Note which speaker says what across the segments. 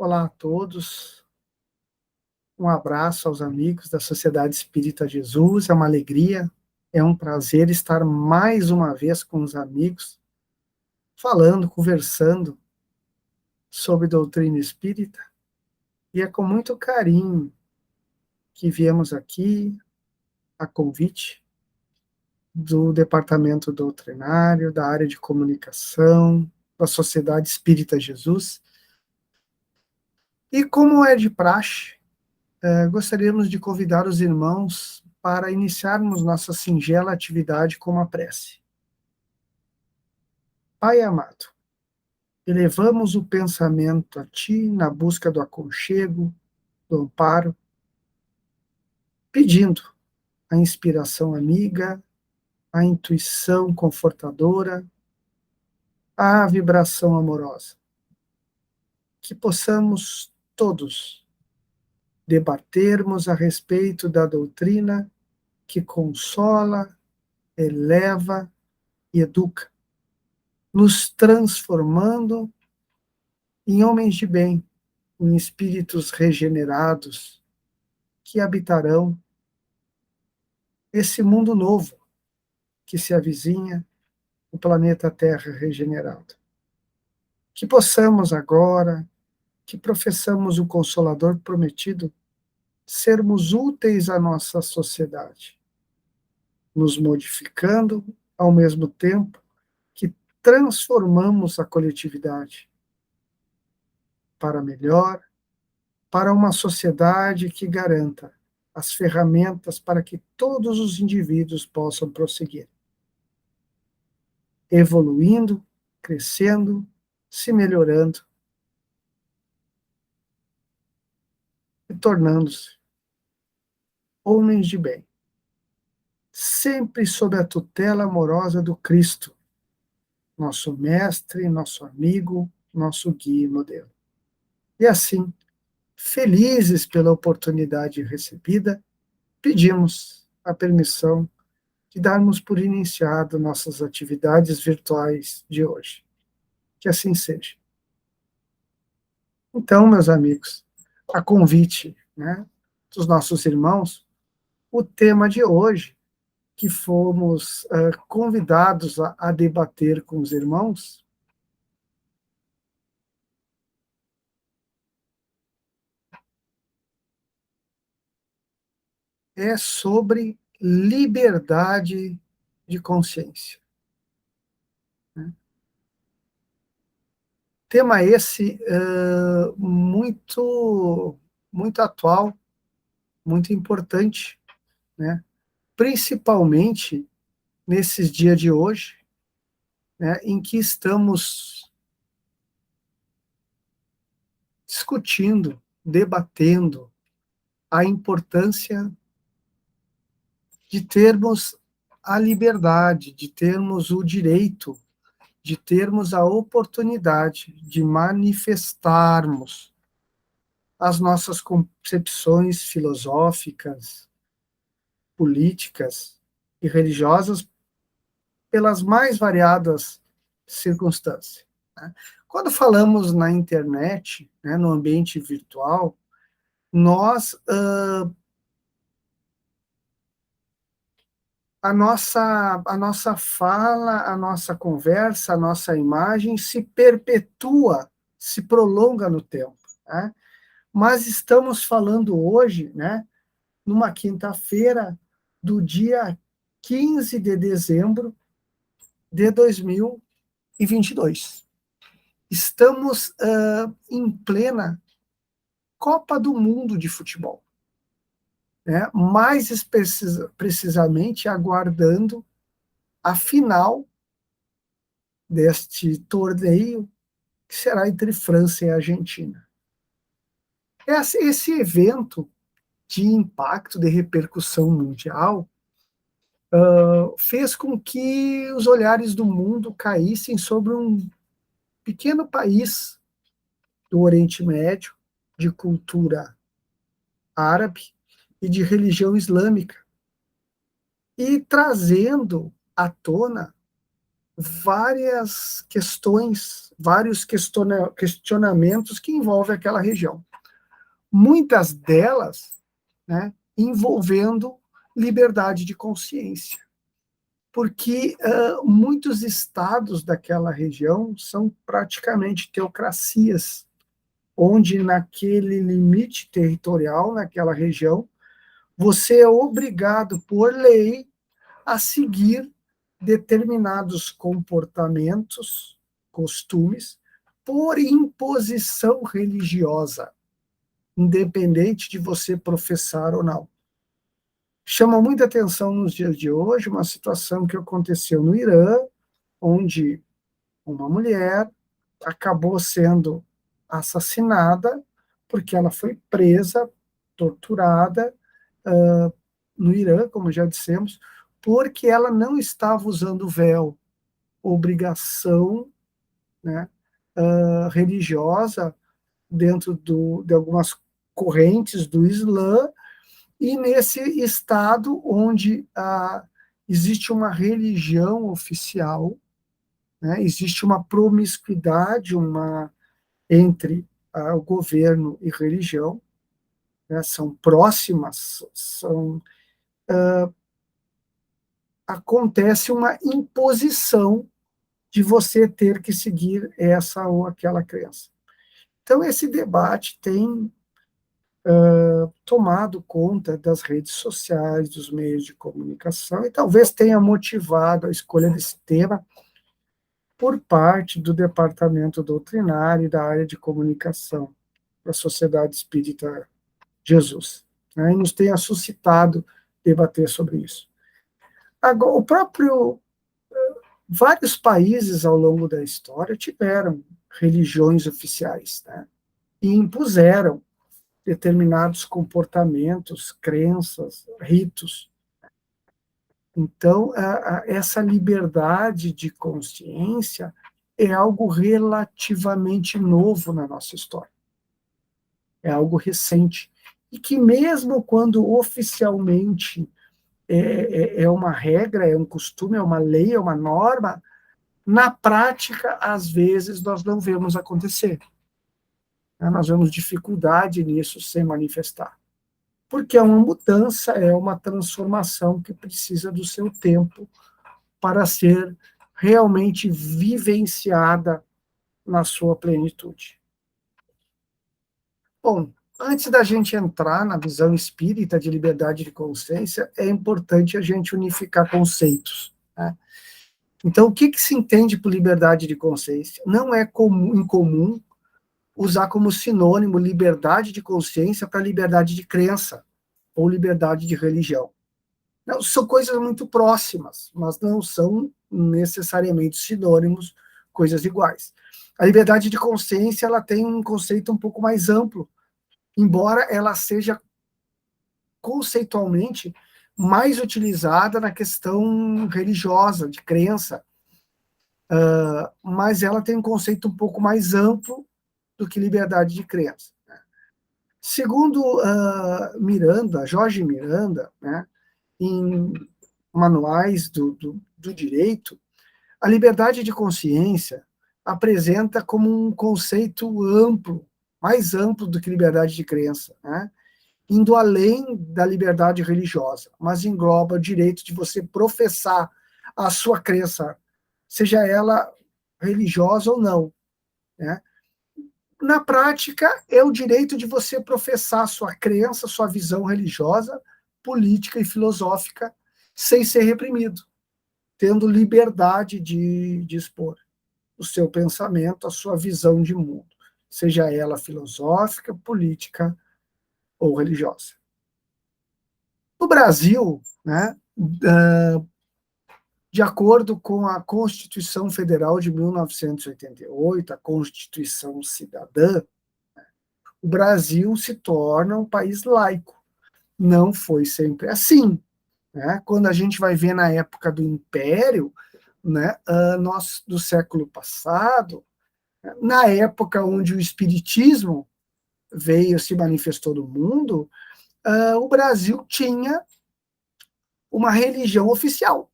Speaker 1: Olá a todos, um abraço aos amigos da Sociedade Espírita Jesus, é uma alegria, é um prazer estar mais uma vez com os amigos, falando, conversando sobre doutrina espírita, e é com muito carinho que viemos aqui, a convite do Departamento Doutrinário, da área de comunicação, da Sociedade Espírita Jesus, e como é de praxe, gostaríamos de convidar os irmãos para iniciarmos nossa singela atividade com uma prece. Pai amado, elevamos o pensamento a Ti na busca do aconchego, do amparo, pedindo a inspiração amiga, a intuição confortadora, a vibração amorosa. Que possamos todos debatermos a respeito da doutrina que consola, eleva e educa, nos transformando em homens de bem, em espíritos regenerados que habitarão esse mundo novo que se avizinha, o planeta Terra regenerado. Que possamos agora, que professamos o Consolador prometido, sermos úteis à nossa sociedade, nos modificando ao mesmo tempo que transformamos a coletividade para melhor, para uma sociedade que garanta as ferramentas para que todos os indivíduos possam prosseguir, evoluindo, crescendo, se melhorando e tornando-se homens de bem, sempre sob a tutela amorosa do Cristo, nosso mestre, nosso amigo, nosso guia e modelo. E assim, felizes pela oportunidade recebida, pedimos a permissão de darmos por iniciado nossas atividades virtuais de hoje. Que assim seja. Então, meus amigos, a convite, né, dos nossos irmãos, o tema de hoje, que fomos convidados a debater com os irmãos, é sobre liberdade de consciência. Tema esse muito atual, muito importante, né? Principalmente nesses dias de hoje, né, em que estamos discutindo, debatendo a importância de termos a liberdade, de termos o direito, de termos a oportunidade de manifestarmos as nossas concepções filosóficas, políticas e religiosas pelas mais variadas circunstâncias. Né? Quando falamos na internet, né, no ambiente virtual, nós a nossa fala, a nossa conversa, a nossa imagem se perpetua, se prolonga no tempo. Né? Mas estamos falando hoje, né, numa quinta-feira do dia 15 de dezembro de 2022. Estamos em plena Copa do Mundo de futebol. Né? Mais precisamente aguardando a final deste torneio, que será entre França e Argentina. Esse evento de impacto, de repercussão mundial, fez com que os olhares do mundo caíssem sobre um pequeno país do Oriente Médio, de cultura árabe e de religião islâmica, e trazendo à tona várias questões, vários questionamentos que envolvem aquela região. Muitas delas, né, envolvendo liberdade de consciência, porque muitos estados daquela região são praticamente teocracias, onde naquele limite territorial, naquela região, você é obrigado por lei a seguir determinados comportamentos, costumes, por imposição religiosa, independente de você professar ou não. Chama muita atenção nos dias de hoje uma situação que aconteceu no Irã, onde uma mulher acabou sendo assassinada porque ela foi presa, torturada, no Irã, como já dissemos, porque ela não estava usando véu, obrigação, né, religiosa dentro de algumas correntes do Islã, e nesse estado onde existe uma religião oficial, né, existe uma promiscuidade entre o governo e religião, né, são próximas, acontece uma imposição de você ter que seguir essa ou aquela crença. Então, esse debate tem tomado conta das redes sociais, dos meios de comunicação, e talvez tenha motivado a escolha desse tema por parte do departamento doutrinário e da área de comunicação da Sociedade Espírita Jesus, né, e nos tenha suscitado debater sobre isso. Agora, vários países ao longo da história tiveram religiões oficiais, né, e impuseram determinados comportamentos, crenças, ritos. Então, essa liberdade de consciência é algo relativamente novo na nossa história. É algo recente. E que mesmo quando oficialmente é uma regra, é um costume, é uma lei, é uma norma, na prática, às vezes, nós não vemos acontecer. Nós vemos dificuldade nisso se manifestar. Porque é uma mudança, é uma transformação que precisa do seu tempo para ser realmente vivenciada na sua plenitude. Bom, antes da gente entrar na visão espírita de liberdade de consciência, é importante a gente unificar conceitos, né? Então, o que se entende por liberdade de consciência? Não é incomum usar como sinônimo liberdade de consciência para liberdade de crença ou liberdade de religião. Não, são coisas muito próximas, mas não são necessariamente sinônimos, coisas iguais. A liberdade de consciência ela tem um conceito um pouco mais amplo, embora ela seja conceitualmente mais utilizada na questão religiosa, de crença, mas ela tem um conceito um pouco mais amplo do que liberdade de crença. Segundo Jorge Miranda, né, em manuais do direito, a liberdade de consciência apresenta como um conceito amplo, mais amplo do que liberdade de crença, né, indo além da liberdade religiosa, mas engloba o direito de você professar a sua crença, seja ela religiosa ou não, né. Na prática, é o direito de você professar sua crença, sua visão religiosa, política e filosófica, sem ser reprimido, tendo liberdade de expor o seu pensamento, a sua visão de mundo, seja ela filosófica, política ou religiosa. No Brasil, né, de acordo com a Constituição Federal de 1988, a Constituição Cidadã, o Brasil se torna um país laico. Não foi sempre assim, né? Quando a gente vai ver na época do Império, né, do século passado, na época onde o Espiritismo se manifestou no mundo, o Brasil tinha uma religião oficial.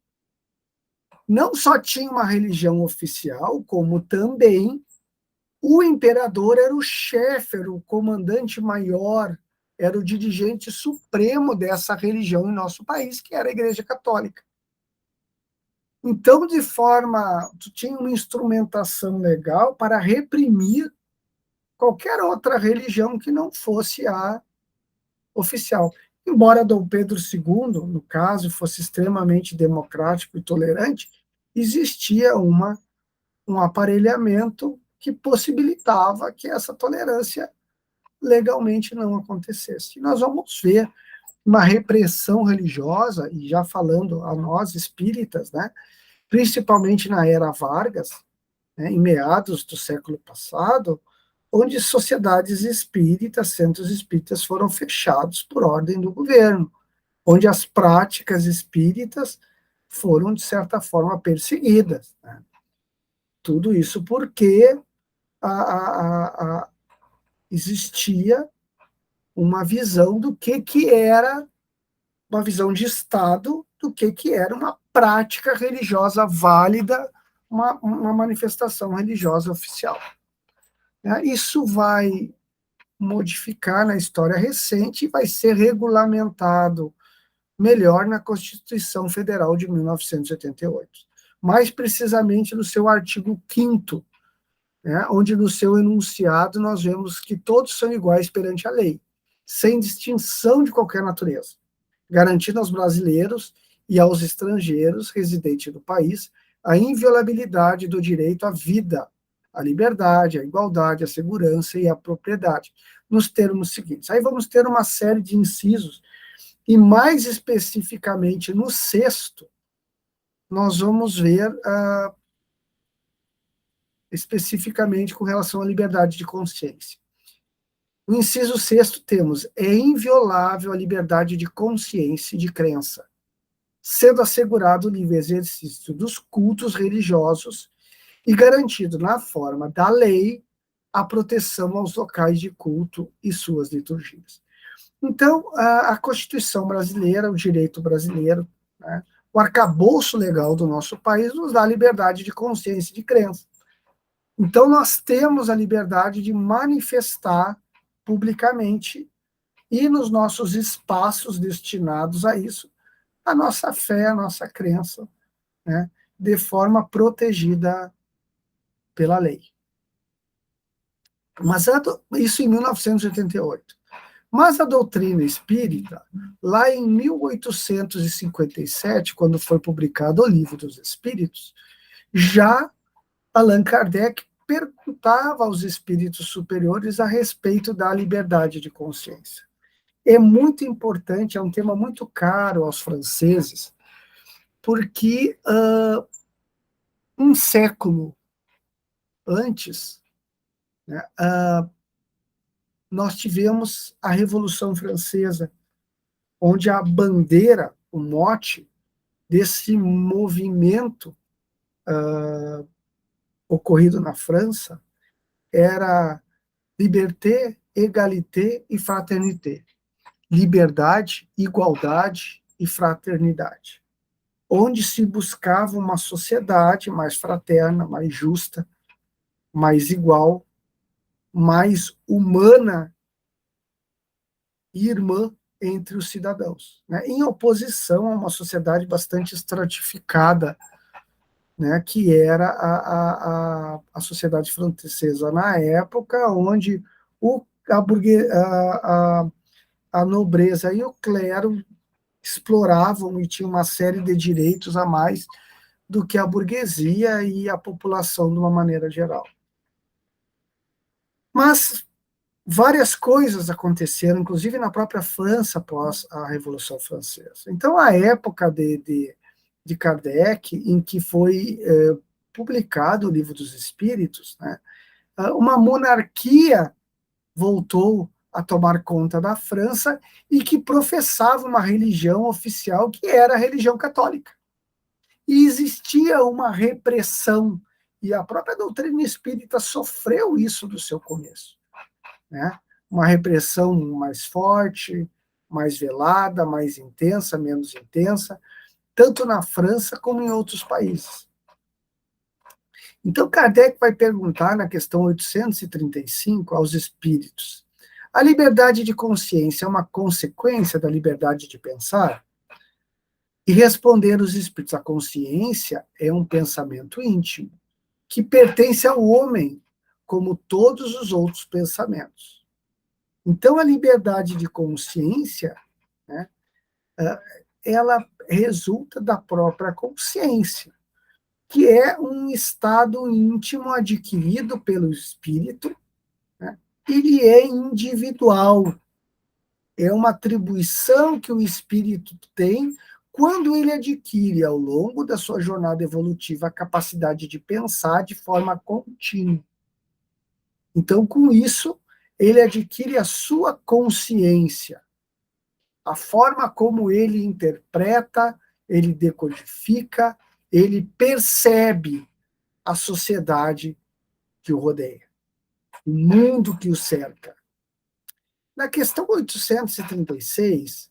Speaker 1: não só tinha uma religião oficial, como também o imperador era o chefe, era o comandante maior, era o dirigente supremo dessa religião em nosso país, que era a Igreja Católica. Então, tu tinha uma instrumentação legal para reprimir qualquer outra religião que não fosse a oficial. Embora Dom Pedro II, no caso, fosse extremamente democrático e tolerante, existia um aparelhamento que possibilitava que essa tolerância legalmente não acontecesse. E nós vamos ver uma repressão religiosa, e já falando a nós espíritas, né, principalmente na era Vargas, né, em meados do século passado, onde sociedades espíritas, centros espíritas foram fechados por ordem do governo, onde as práticas espíritas foram, de certa forma, perseguidas. Né? Tudo isso porque existia uma visão do que era, uma visão de Estado do que era uma prática religiosa válida, uma manifestação religiosa oficial. Isso vai modificar na história recente e vai ser regulamentado melhor na Constituição Federal de 1988. Mais precisamente no seu artigo 5º, né, onde no seu enunciado nós vemos que todos são iguais perante a lei, sem distinção de qualquer natureza, garantindo aos brasileiros e aos estrangeiros residentes no país a inviolabilidade do direito à vida, à liberdade, à igualdade, à segurança e à propriedade, nos termos seguintes. Aí vamos ter uma série de incisos, e mais especificamente no 6º, nós vamos ver especificamente com relação à liberdade de consciência. No inciso 6º temos: é inviolável a liberdade de consciência e de crença, sendo assegurado o livre exercício dos cultos religiosos e garantido na forma da lei a proteção aos locais de culto e suas liturgias. Então, a Constituição brasileira, o direito brasileiro, né, o arcabouço legal do nosso país nos dá a liberdade de consciência e de crença. Então, nós temos a liberdade de manifestar publicamente e nos nossos espaços destinados a isso, a nossa fé, a nossa crença, né, de forma protegida pela lei. Mas isso em 1988. Mas a doutrina espírita, lá em 1857, quando foi publicado o Livro dos Espíritos, já Allan Kardec perguntava aos espíritos superiores a respeito da liberdade de consciência. É muito importante, é um tema muito caro aos franceses, porque um século antes, né, nós tivemos a Revolução Francesa, onde a bandeira, o mote desse movimento ocorrido na França era liberté, égalité e fraternité. Liberdade, igualdade e fraternidade. Onde se buscava uma sociedade mais fraterna, mais justa, mais igual, mais humana e irmã entre os cidadãos, né? Em oposição a uma sociedade bastante estratificada, né, que era a sociedade francesa na época, onde a nobreza e o clero exploravam e tinham uma série de direitos a mais do que a burguesia e a população de uma maneira geral. Mas várias coisas aconteceram, inclusive na própria França após a Revolução Francesa. Então, a época de Kardec, em que foi publicado o Livro dos Espíritos, né, uma monarquia voltou a tomar conta da França e que professava uma religião oficial que era a religião católica. E existia uma repressão, e a própria doutrina espírita sofreu isso do seu começo, né? Uma repressão mais forte, mais velada, mais intensa, menos intensa, tanto na França como em outros países. Então, Kardec vai perguntar, na questão 835, aos espíritos: a liberdade de consciência é uma consequência da liberdade de pensar? E responder os espíritos: a consciência é um pensamento íntimo, que pertence ao homem, como todos os outros pensamentos. Então, a liberdade de consciência, né, ela resulta da própria consciência, que é um estado íntimo adquirido pelo espírito, né? Ele é individual, é uma atribuição que o espírito tem quando ele adquire, ao longo da sua jornada evolutiva, a capacidade de pensar de forma contínua. Então, com isso, ele adquire a sua consciência, a forma como ele interpreta, ele decodifica, ele percebe a sociedade que o rodeia, o mundo que o cerca. Na questão 836,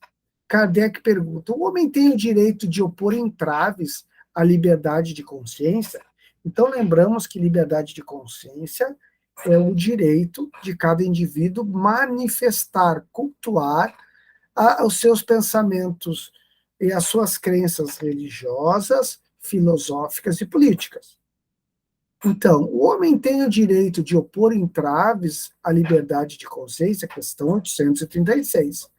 Speaker 1: Kardec pergunta: o homem tem o direito de opor entraves à liberdade de consciência? Então, lembramos que liberdade de consciência é o direito de cada indivíduo manifestar, cultuar os seus pensamentos e as suas crenças religiosas, filosóficas e políticas. Então, o homem tem o direito de opor entraves à liberdade de consciência, questão 836.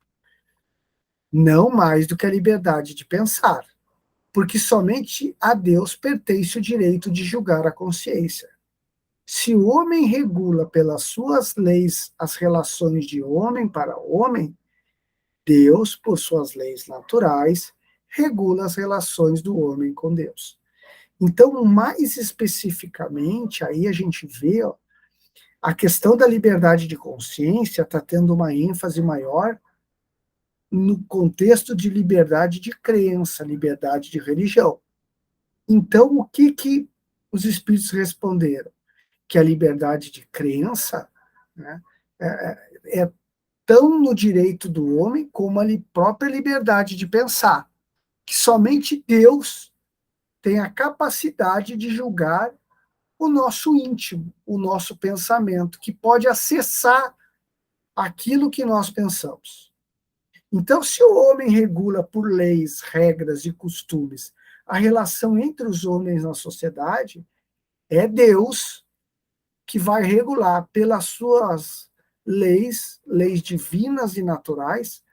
Speaker 1: Não mais do que a liberdade de pensar, porque somente a Deus pertence o direito de julgar a consciência. Se o homem regula pelas suas leis as relações de homem para homem, Deus, por suas leis naturais, regula as relações do homem com Deus. Então, mais especificamente, aí a gente vê, ó, a questão da liberdade de consciência está tendo uma ênfase maior no contexto de liberdade de crença, liberdade de religião. Então, o que os espíritos responderam? Que a liberdade de crença, né, é tão no direito do homem como a própria liberdade de pensar, que somente Deus tem a capacidade de julgar o nosso íntimo, o nosso pensamento, que pode acessar aquilo que nós pensamos. Então, se o homem regula por leis, regras e costumes a relação entre os homens na sociedade, é Deus que vai regular pelas suas leis, leis divinas e naturais,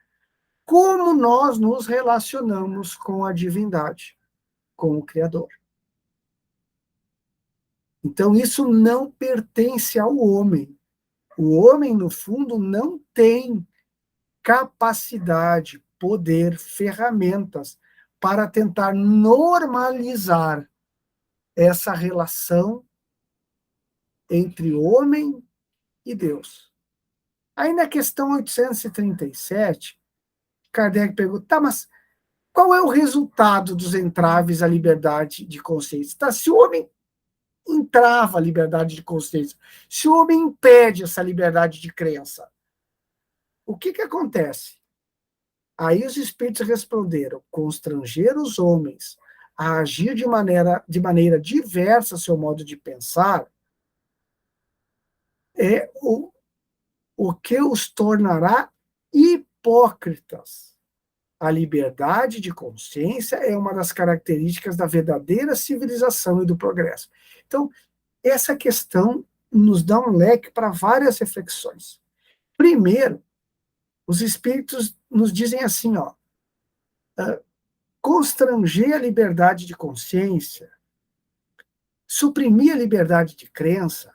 Speaker 1: como nós nos relacionamos com a divindade, com o Criador. Então, isso não pertence ao homem. O homem, no fundo, não tem capacidade, poder, ferramentas para tentar normalizar essa relação entre homem e Deus. Aí na questão 837, Kardec pergunta: tá, mas qual é o resultado dos entraves à liberdade de consciência? Tá, se o homem entrava a liberdade de consciência, se o homem impede essa liberdade de crença, o que acontece? Aí os espíritos responderam: constranger os homens a agir de maneira diversa seu modo de pensar é o que os tornará hipócritas. A liberdade de consciência é uma das características da verdadeira civilização e do progresso. Então, essa questão nos dá um leque para várias reflexões. Primeiro, os espíritos nos dizem assim, ó, constranger a liberdade de consciência, suprimir a liberdade de crença,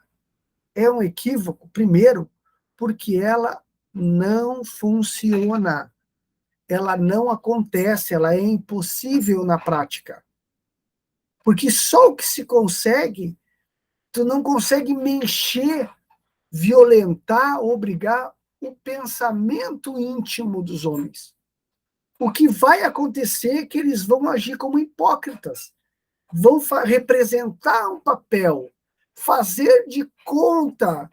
Speaker 1: é um equívoco, primeiro, porque ela não funciona, ela não acontece, ela é impossível na prática. Porque só o que se consegue, tu não consegue mexer, violentar, obrigar o pensamento íntimo dos homens. O que vai acontecer é que eles vão agir como hipócritas, vão representar um papel, fazer de conta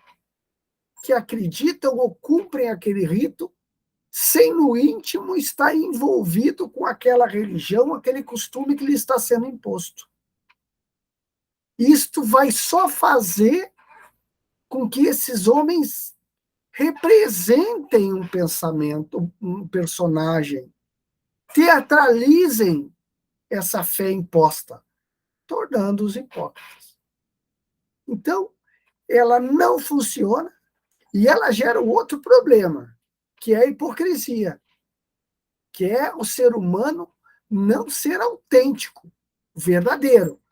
Speaker 1: que acreditam ou cumprem aquele rito, sem no íntimo estar envolvido com aquela religião, aquele costume que lhe está sendo imposto. Isto vai só fazer com que esses homens representem um pensamento, um personagem, teatralizem essa fé imposta, tornando-os hipócritas. Então, ela não funciona e ela gera um outro problema, que é a hipocrisia, que é o ser humano não ser autêntico, verdadeiro.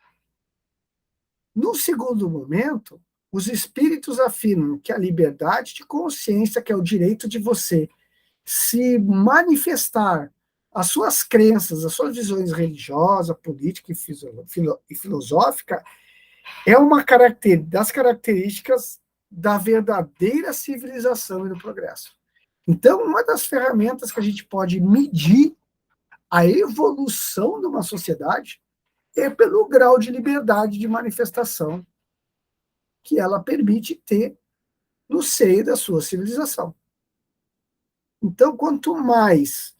Speaker 1: No segundo momento, os espíritos afirmam que a liberdade de consciência, que é o direito de você se manifestar as suas crenças, as suas visões religiosas, política e filosófica, é uma das características da verdadeira civilização e do progresso. Então, uma das ferramentas que a gente pode medir a evolução de uma sociedade é pelo grau de liberdade de manifestação que ela permite ter no seio da sua civilização. Então, quanto mais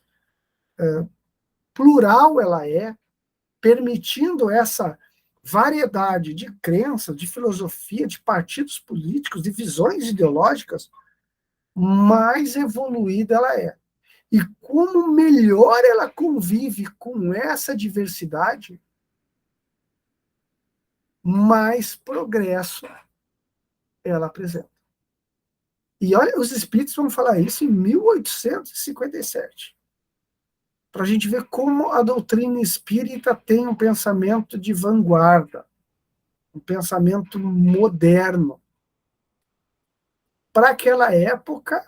Speaker 1: plural ela é, permitindo essa variedade de crenças, de filosofia, de partidos políticos, de visões ideológicas, mais evoluída ela é. E como melhor ela convive com essa diversidade, mais progresso ela apresenta. E olha, os espíritos vão falar isso em 1857. Para a gente ver como a doutrina espírita tem um pensamento de vanguarda, um pensamento moderno, para aquela época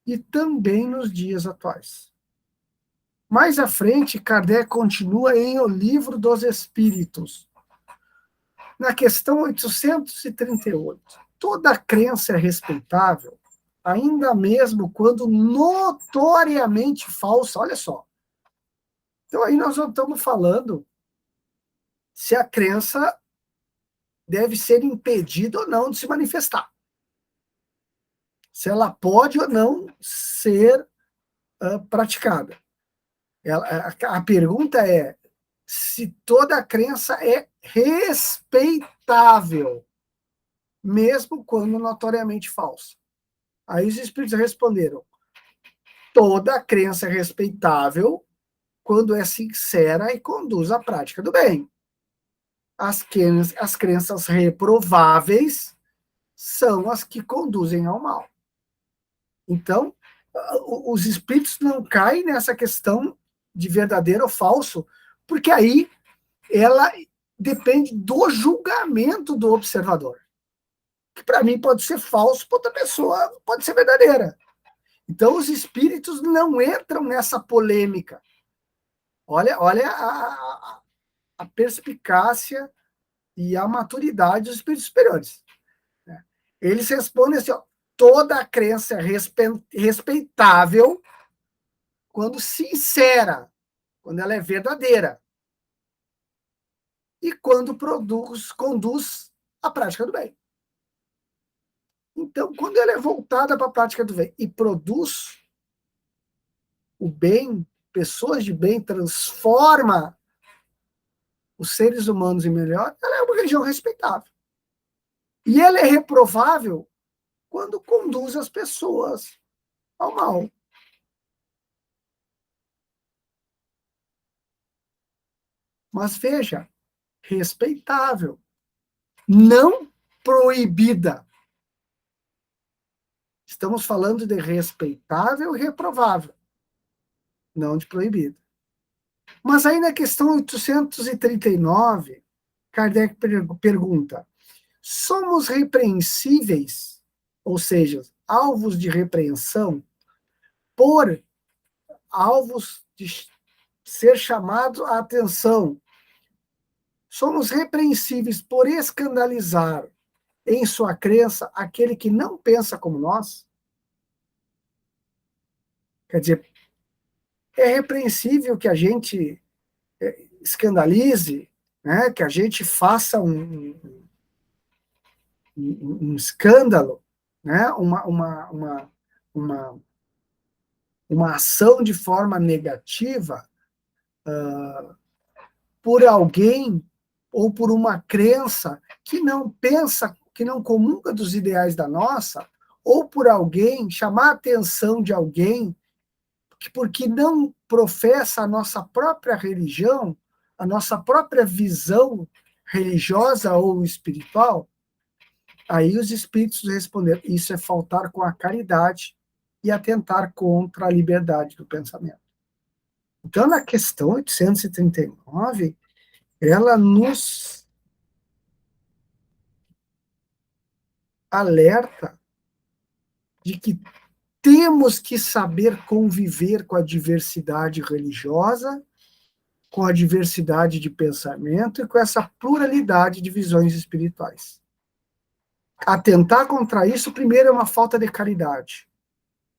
Speaker 1: e também nos dias atuais. Mais à frente, Kardec continua em O Livro dos Espíritos, na questão 838. Toda crença é respeitável, ainda mesmo quando notoriamente falsa. Olha só. Então aí nós não estamos falando se a crença deve ser impedida ou não de se manifestar. Se ela pode ou não ser praticada. A pergunta é se toda crença é respeitável, mesmo quando notoriamente falsa. Aí os espíritos responderam: toda crença é respeitável quando é sincera e conduz à prática do bem. As crenças reprováveis são as que conduzem ao mal. Então, os espíritos não caem nessa questão de verdadeiro ou falso, porque aí ela depende do julgamento do observador. Que para mim pode ser falso, para outra pessoa pode ser verdadeira. Então, os espíritos não entram nessa polêmica. Olha a perspicácia e a maturidade dos espíritos superiores. Eles respondem assim: ó, toda crença é respeitável quando sincera, quando ela é verdadeira e quando conduz à prática do bem. Então, quando ela é voltada para a prática do bem e produz o bem, pessoas de bem, transforma os seres humanos em melhor, ela é uma religião respeitável. E ela é reprovável quando conduz as pessoas ao mal. Mas veja, respeitável, não proibida. Estamos falando de respeitável e reprovável, não de proibida. Mas aí na questão 839, Kardec pergunta: somos repreensíveis, ou seja, alvos de repreensão, por alvos de ser chamados a atenção? Somos repreensíveis por escandalizar em sua crença aquele que não pensa como nós? Quer dizer, é repreensível que a gente escandalize, né, que a gente faça um escândalo, né, uma uma ação de forma negativa por alguém ou por uma crença que não pensa, que não comunga dos ideais da nossa, ou por alguém, chamar a atenção de alguém porque não professa a nossa própria religião, a nossa própria visão religiosa ou espiritual, aí os espíritos responderam: isso é faltar com a caridade e atentar contra a liberdade do pensamento. Então, na questão 839, ela nos alerta de que temos que saber conviver com a diversidade religiosa, com a diversidade de pensamento e com essa pluralidade de visões espirituais. Atentar contra isso, primeiro, é uma falta de caridade.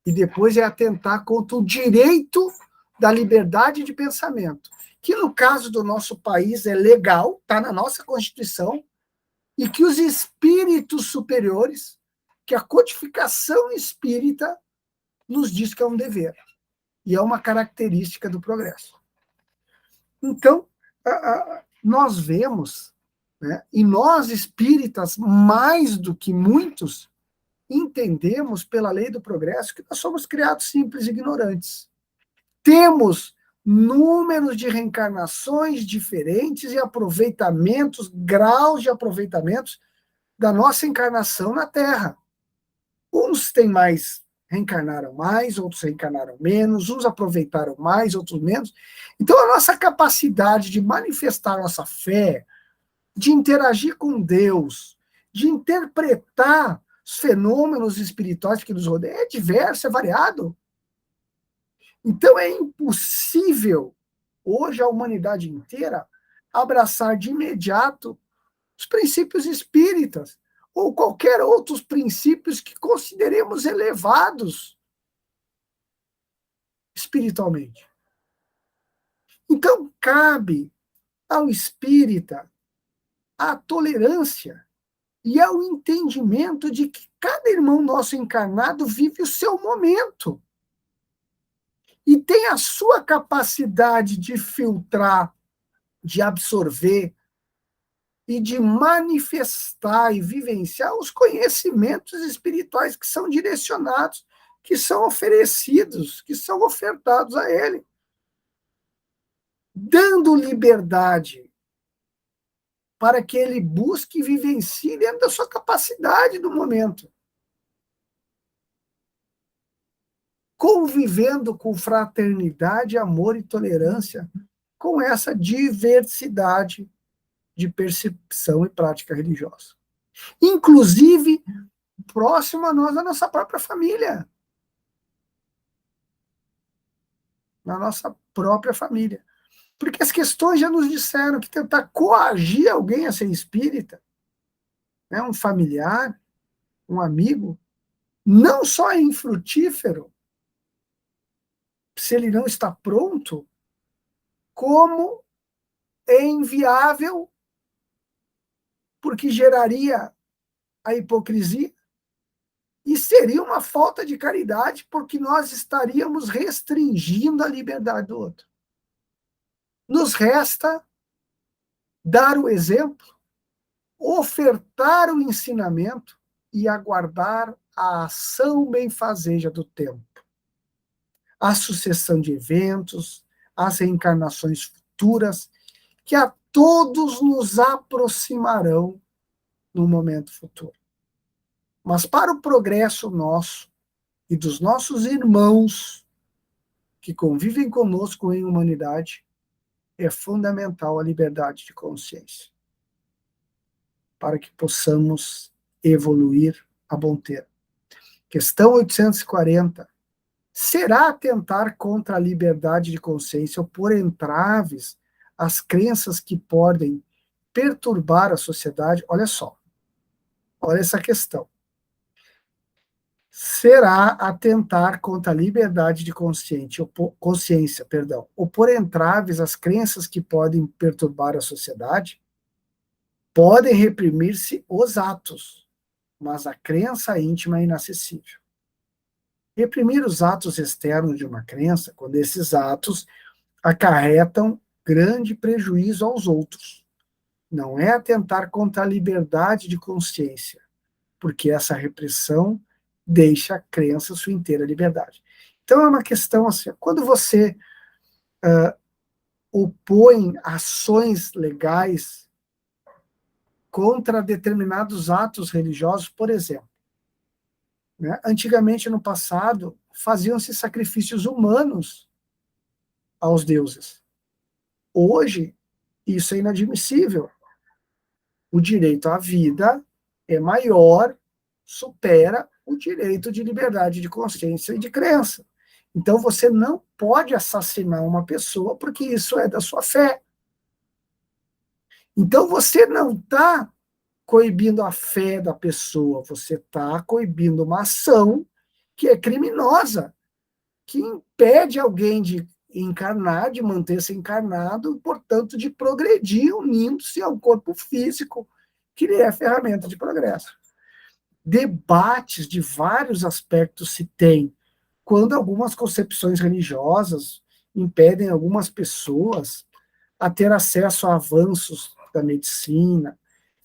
Speaker 1: E depois é atentar contra o direito da liberdade de pensamento, que no caso do nosso país é legal, está na nossa Constituição, e que os espíritos superiores, que a codificação espírita nos diz que é um dever. E é uma característica do progresso. Então, nós vemos, né, e nós espíritas, mais do que muitos, entendemos pela lei do progresso que nós somos criados simples e ignorantes. Temos números de reencarnações diferentes e aproveitamentos, graus de aproveitamentos da nossa encarnação na Terra. Uns têm mais, reencarnaram mais, outros reencarnaram menos, uns aproveitaram mais, outros menos. Então, a nossa capacidade de manifestar nossa fé, de interagir com Deus, de interpretar os fenômenos espirituais que nos rodeiam, é diverso, é variado. Então, é impossível, hoje, a humanidade inteira abraçar de imediato os princípios espíritas, ou qualquer outros princípios que consideremos elevados espiritualmente. Então, cabe ao espírita a tolerância e ao entendimento de que cada irmão nosso encarnado vive o seu momento e tem a sua capacidade de filtrar, de absorver e de manifestar e vivenciar os conhecimentos espirituais que são direcionados, que são oferecidos, que são ofertados a ele, dando liberdade para que ele busque e vivencie dentro da sua capacidade do momento, convivendo com fraternidade, amor e tolerância, com essa diversidade de percepção e prática religiosa. Inclusive, próximo a nós, a nossa própria família. Na nossa própria família. Porque as questões já nos disseram que tentar coagir alguém a ser espírita, né, um familiar, um amigo, não só é infrutífero, se ele não está pronto, como é inviável, porque geraria a hipocrisia e seria uma falta de caridade, porque nós estaríamos restringindo a liberdade do outro. Nos resta dar o exemplo, ofertar o ensinamento e aguardar a ação benfazeja do tempo. A sucessão de eventos, as reencarnações futuras, que a todos nos aproximarão no momento futuro. Mas para o progresso nosso e dos nossos irmãos que convivem conosco em humanidade, é fundamental a liberdade de consciência, para que possamos evoluir a bom ter. Questão 840. Será atentar contra a liberdade de consciência ou pôr entraves às crenças que podem perturbar a sociedade? Olha só, olha essa questão. Será atentar contra a liberdade de consciência, ou pôr entraves às crenças que podem perturbar a sociedade? Podem reprimir-se os atos, mas a crença íntima é inacessível. Reprimir os atos externos de uma crença, quando esses atos acarretam grande prejuízo aos outros. Não é atentar contra a liberdade de consciência, porque essa repressão deixa a crença sua inteira liberdade. Então é uma questão assim, quando você opõe ações legais contra determinados atos religiosos, por exemplo, né? Antigamente, no passado, faziam-se sacrifícios humanos aos deuses. Hoje, isso é inadmissível. O direito à vida é maior, supera o direito de liberdade de consciência e de crença. Então, você não pode assassinar uma pessoa porque isso é da sua fé. Então, você não está coibindo a fé da pessoa, você está coibindo uma ação que é criminosa, que impede alguém de encarnar, de manter-se encarnado, portanto, de progredir, unindo-se ao corpo físico, que lhe é ferramenta de progresso. Debates de vários aspectos se tem, quando algumas concepções religiosas impedem algumas pessoas a ter acesso a avanços da medicina,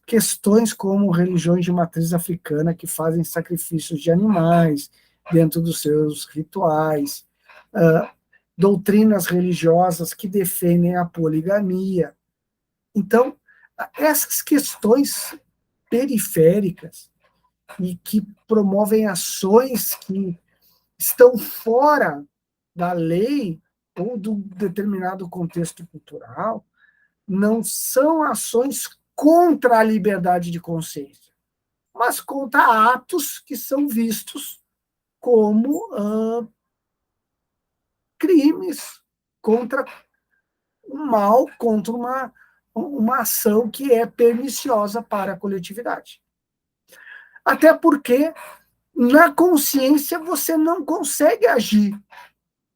Speaker 1: questões como religiões de matriz africana que fazem sacrifícios de animais dentro dos seus rituais, doutrinas religiosas que defendem a poligamia. Então, essas questões periféricas e que promovem ações que estão fora da lei ou do determinado contexto cultural, não são ações contra a liberdade de consciência, mas contra atos que são vistos como crimes contra um mal, contra uma ação que é perniciosa para a coletividade. Até porque na consciência você não consegue agir,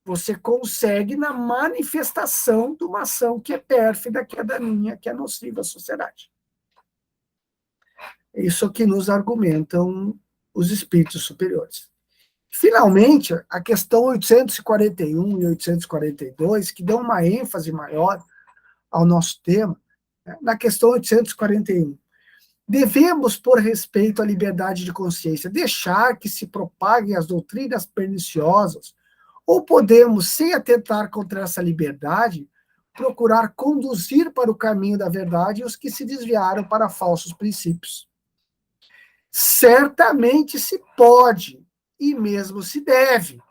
Speaker 1: você consegue na manifestação de uma ação que é pérfida, que é daninha, que é nociva à sociedade. Isso que nos argumentam os espíritos superiores. Finalmente, a questão 841 e 842, que dão uma ênfase maior ao nosso tema, né? Na questão 841, devemos, por respeito à liberdade de consciência, deixar que se propaguem as doutrinas perniciosas, ou podemos, sem atentar contra essa liberdade, procurar conduzir para o caminho da verdade os que se desviaram para falsos princípios? Certamente se pode, e mesmo se deve,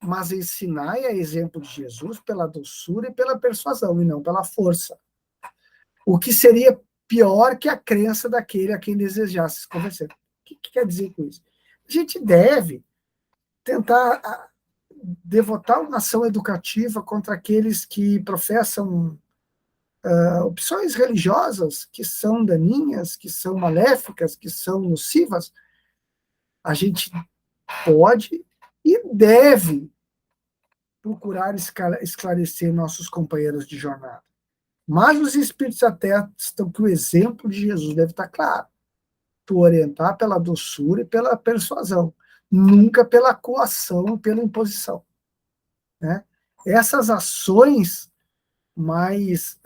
Speaker 1: mas ensinai a exemplo de Jesus pela doçura e pela persuasão, e não pela força. O que seria pior que a crença daquele a quem desejasse se convencer. O que quer dizer com isso? A gente deve tentar devotar uma ação educativa contra aqueles que professam opções religiosas que são daninhas, que são maléficas, que são nocivas. A gente pode e deve procurar esclarecer nossos companheiros de jornada. Mas os espíritos atestam que o exemplo de Jesus deve estar claro. Tu orientar pela doçura e pela persuasão, nunca pela coação, pela imposição. Né? Essas ações mais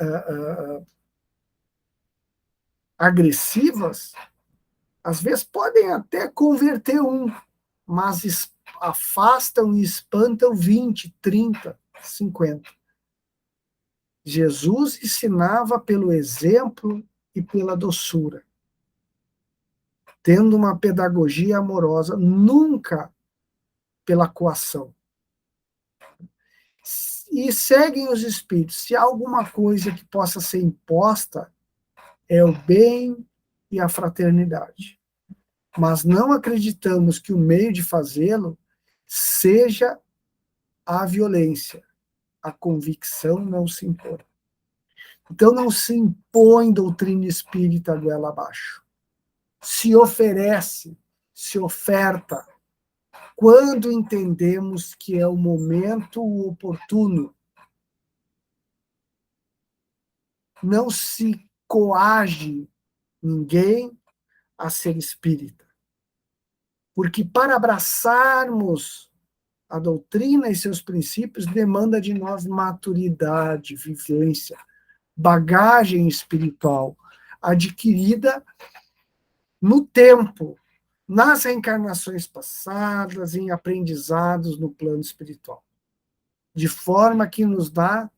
Speaker 1: agressivas, às vezes podem até converter mas afastam e espantam 20, 30, 50. Jesus ensinava pelo exemplo e pela doçura, tendo uma pedagogia amorosa, nunca pela coação. E seguem os espíritos. Se há alguma coisa que possa ser imposta, é o bem e a fraternidade. Mas não acreditamos que o meio de fazê-lo seja a violência. A convicção não se impõe. Então não se impõe doutrina espírita goela abaixo. Se oferece, se oferta, quando entendemos que é o momento oportuno. Não se coage ninguém a ser espírita. Porque para abraçarmos A doutrina e seus princípios demandam de nós maturidade, vivência, bagagem espiritual adquirida no tempo, nas reencarnações passadas, em aprendizados no plano espiritual, de forma que nos dá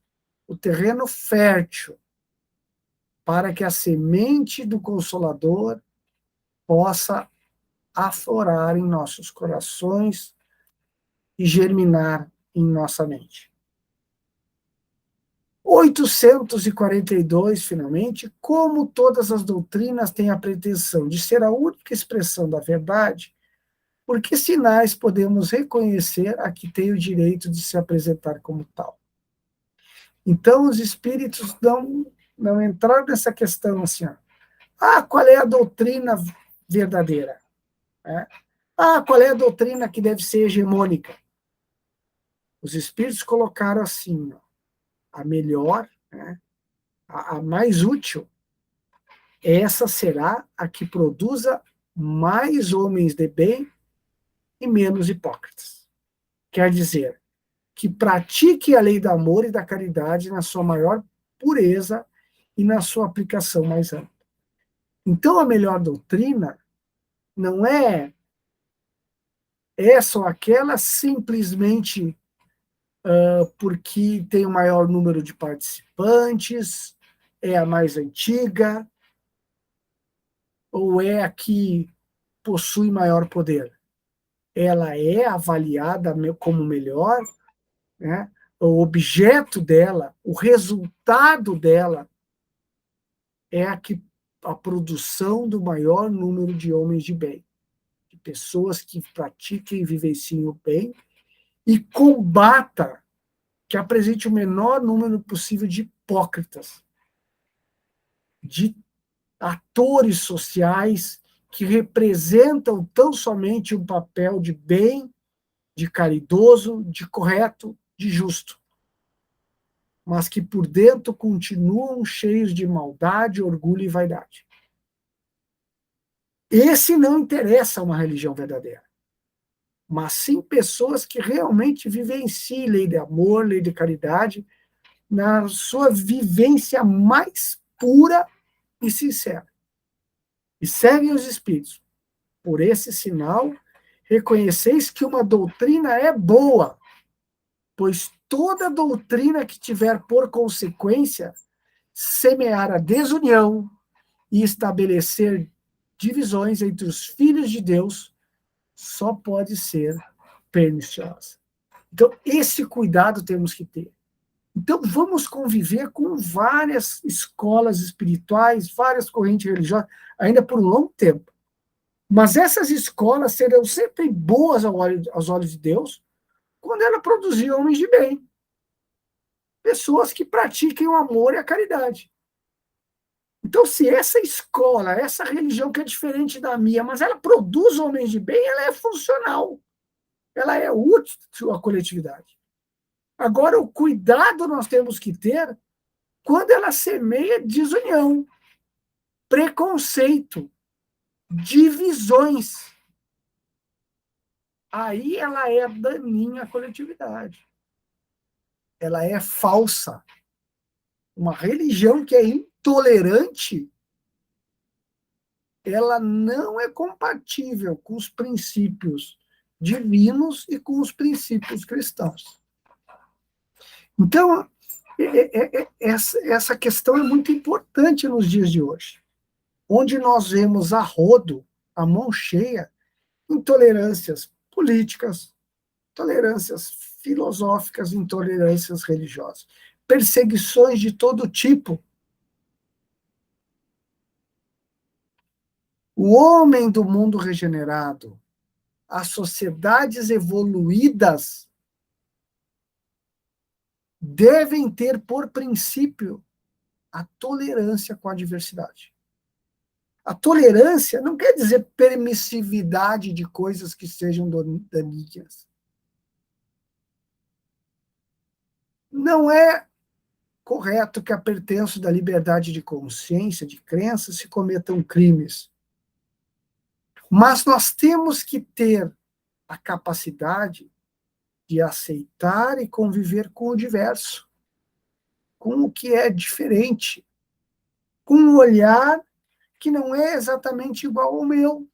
Speaker 1: o terreno fértil para que a semente do Consolador possa aflorar em nossos corações e germinar em nossa mente. 842, finalmente, como todas as doutrinas têm a pretensão de ser a única expressão da verdade, por que sinais podemos reconhecer a que tem o direito de se apresentar como tal? Então, os espíritos não entraram nessa questão assim, qual é a doutrina verdadeira? Qual é a doutrina que deve ser hegemônica? Os espíritos colocaram assim, a melhor, a mais útil, essa será a que produza mais homens de bem e menos hipócritas. Quer dizer, que pratique a lei do amor e da caridade na sua maior pureza e na sua aplicação mais ampla. Então, a melhor doutrina não é essa ou aquela simplesmente porque tem o maior número de participantes, é a mais antiga, ou é a que possui maior poder. Ela é avaliada como melhor, né? O objeto dela, o resultado dela é a produção do maior número de homens de bem, de pessoas que pratiquem e vivenciem o bem e combata, que apresente o menor número possível de hipócritas, de atores sociais que representam tão somente um papel de bem, de caridoso, de correto, de justo, mas que por dentro continuam cheios de maldade, orgulho e vaidade. Esse não interessa a uma religião verdadeira, mas sim pessoas que realmente vivenciam lei de amor, lei de caridade, na sua vivência mais pura e sincera. E seguem os espíritos. Por esse sinal, reconheceis que uma doutrina é boa, pois toda doutrina que tiver por consequência semear a desunião e estabelecer divisões entre os filhos de Deus só pode ser perniciosa. Então, esse cuidado temos que ter. Então, vamos conviver com várias escolas espirituais, várias correntes religiosas, ainda por um longo tempo. Mas essas escolas serão sempre boas aos olhos de Deus quando ela produzir homens de bem. Pessoas que pratiquem o amor e a caridade. Então, se essa escola, essa religião que é diferente da minha, mas ela produz homens de bem, ela é funcional. Ela é útil à coletividade. Agora, o cuidado nós temos que ter quando ela semeia desunião, preconceito, divisões. Aí ela é daninha à coletividade. Ela é falsa. Uma religião que é intolerante, ela não é compatível com os princípios divinos e com os cristãos. Então, essa questão é muito importante nos dias de hoje, onde nós vemos a rodo, a mão cheia, intolerâncias políticas, intolerâncias filosóficas, intolerâncias religiosas, perseguições de todo tipo. O homem do mundo regenerado, as sociedades evoluídas, devem ter por princípio a tolerância com a diversidade. A tolerância não quer dizer permissividade de coisas que sejam daninhas. Não é correto que, a pertenço da liberdade de consciência, de crença, se cometam crimes. Mas nós temos que ter a capacidade de aceitar e conviver com o diverso, com o que é diferente, com um olhar que não é exatamente igual ao meu,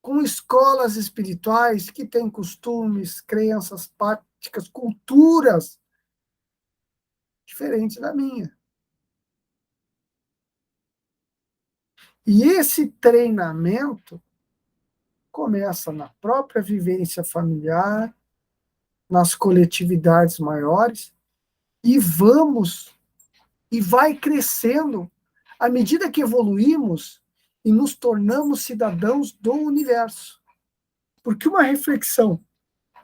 Speaker 1: com escolas espirituais que têm costumes, crenças, práticas, culturas diferentes da minha. E esse treinamento começa na própria vivência familiar, nas coletividades maiores, e vai crescendo à medida que evoluímos e nos tornamos cidadãos do universo. Porque uma reflexão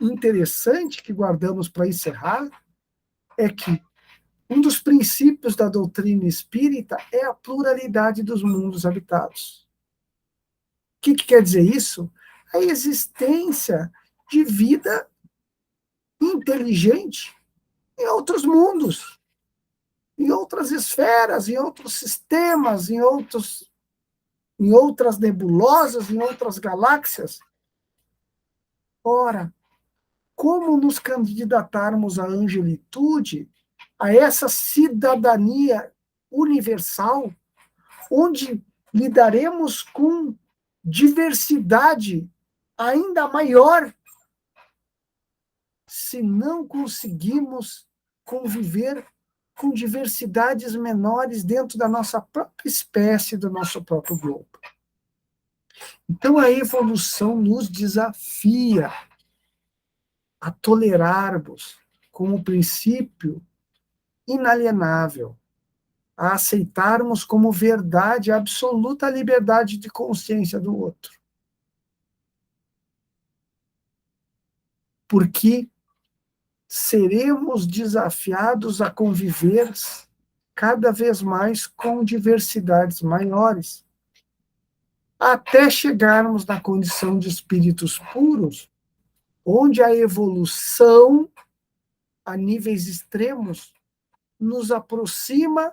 Speaker 1: interessante que guardamos para encerrar é que um dos princípios da doutrina espírita é a pluralidade dos mundos habitados. O que quer dizer isso? A existência de vida inteligente em outros mundos, em outras esferas, em outros sistemas, em outras nebulosas, em outras galáxias. Ora, como nos candidatarmos à angelitude, a essa cidadania universal, onde lidaremos com diversidade ainda maior, se não conseguimos conviver com diversidades menores dentro da nossa própria espécie, do nosso próprio globo. Então, a evolução nos desafia a tolerarmos como princípio inalienável, a aceitarmos como verdade a absoluta liberdade de consciência do outro. Porque seremos desafiados a conviver cada vez mais com diversidades maiores, até chegarmos na condição de espíritos puros, onde a evolução a níveis extremos nos aproxima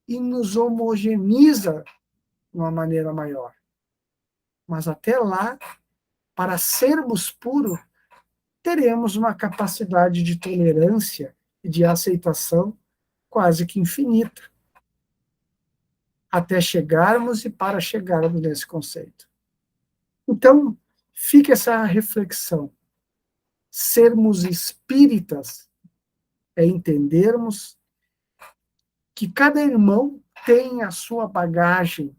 Speaker 1: e nos homogeneiza de uma maneira maior. Mas até lá, para sermos puros, teremos uma capacidade de tolerância e de aceitação quase que infinita, até chegarmos e para chegarmos nesse conceito. Então, fica essa reflexão. Sermos espíritas é entendermos que cada irmão tem a sua bagagem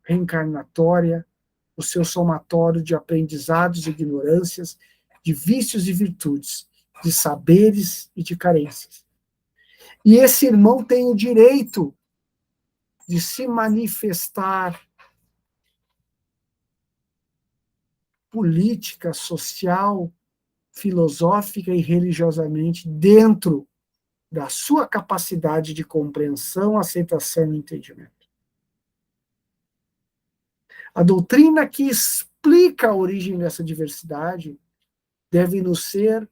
Speaker 1: reencarnatória, o seu somatório de aprendizados e ignorâncias, de vícios e virtudes, de saberes e de carências. E esse irmão tem o direito de se manifestar política, social, filosófica e religiosamente dentro da sua capacidade de compreensão, aceitação e entendimento. A doutrina que explica a origem dessa diversidade deve nos ser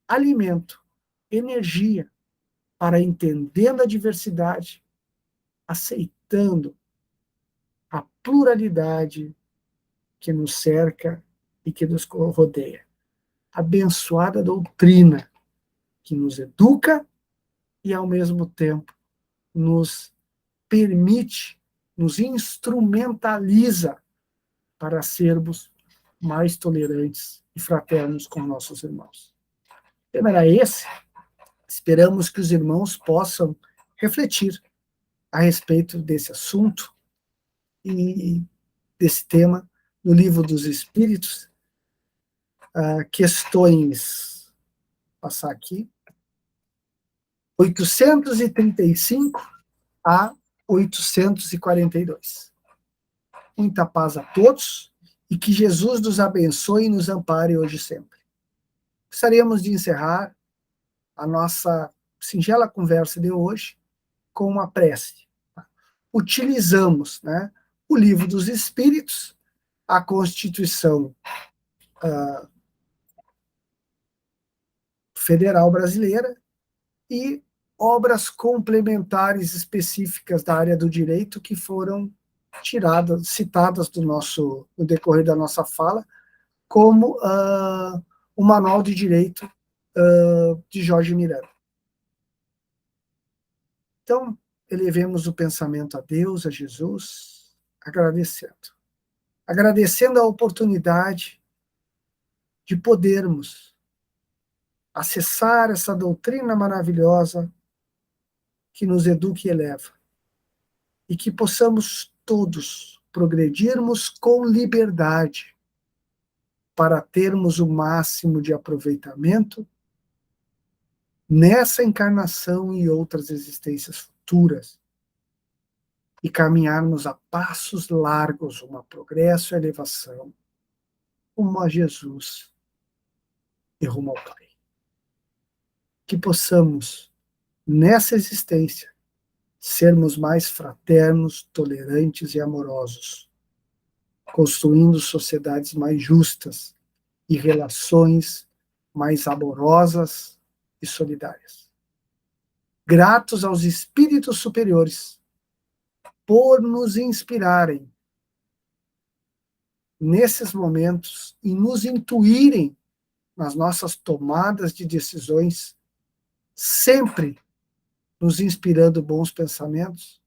Speaker 1: alimento, energia, para entendendo a diversidade, aceitando a pluralidade que nos cerca e que nos rodeia. Abençoada doutrina que nos educa e, ao mesmo tempo, nos permite, nos instrumentaliza para sermos mais tolerantes e fraternos com nossos irmãos. O tema era esse. Esperamos que os irmãos possam refletir a respeito desse assunto e desse tema no Livro dos Espíritos, questões, vou passar aqui, 835 a 842. Muita paz a todos e que Jesus nos abençoe e nos ampare hoje e sempre. Gostaríamos de encerrar a nossa singela conversa de hoje com uma prece. Utilizamos, o Livro dos Espíritos, a Constituição Federal Brasileira e obras complementares específicas da área do direito que foram citadas no decorrer da nossa fala, como o Manual de Direito de Jorge Miranda. Então, elevemos o pensamento a Deus, a Jesus, agradecendo. Agradecendo a oportunidade de podermos acessar essa doutrina maravilhosa que nos educa e eleva. E que possamos todos progredirmos com liberdade para termos o máximo de aproveitamento nessa encarnação e outras existências futuras, e caminharmos a passos largos uma progresso e elevação rumo a Jesus e rumo ao Pai. Que possamos, nessa existência, sermos mais fraternos, tolerantes e amorosos, construindo sociedades mais justas e relações mais amorosas e solidárias. Gratos aos espíritos superiores por nos inspirarem nesses momentos e nos intuírem nas nossas tomadas de decisões, sempre nos inspirando bons pensamentos,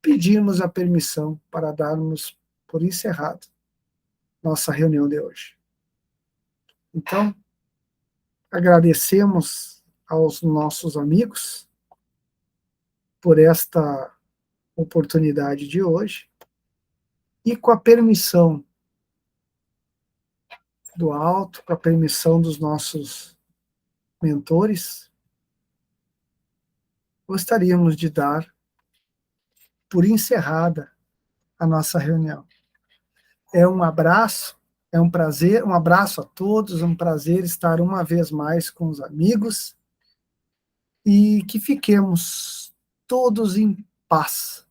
Speaker 1: pedimos a permissão para darmos por encerrado nossa reunião de hoje. Então, agradecemos aos nossos amigos por esta oportunidade de hoje, e com a permissão do alto, com a permissão dos nossos mentores, gostaríamos de dar por encerrada a nossa reunião. É um abraço, é um prazer, um abraço a todos, um prazer estar uma vez mais com os amigos, e que fiquemos todos em paz,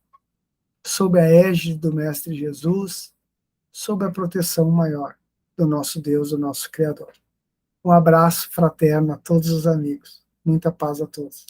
Speaker 1: sob a égide do Mestre Jesus, sob a proteção maior do nosso Deus, do nosso Criador. Um abraço fraterno a todos os amigos. Muita paz a todos.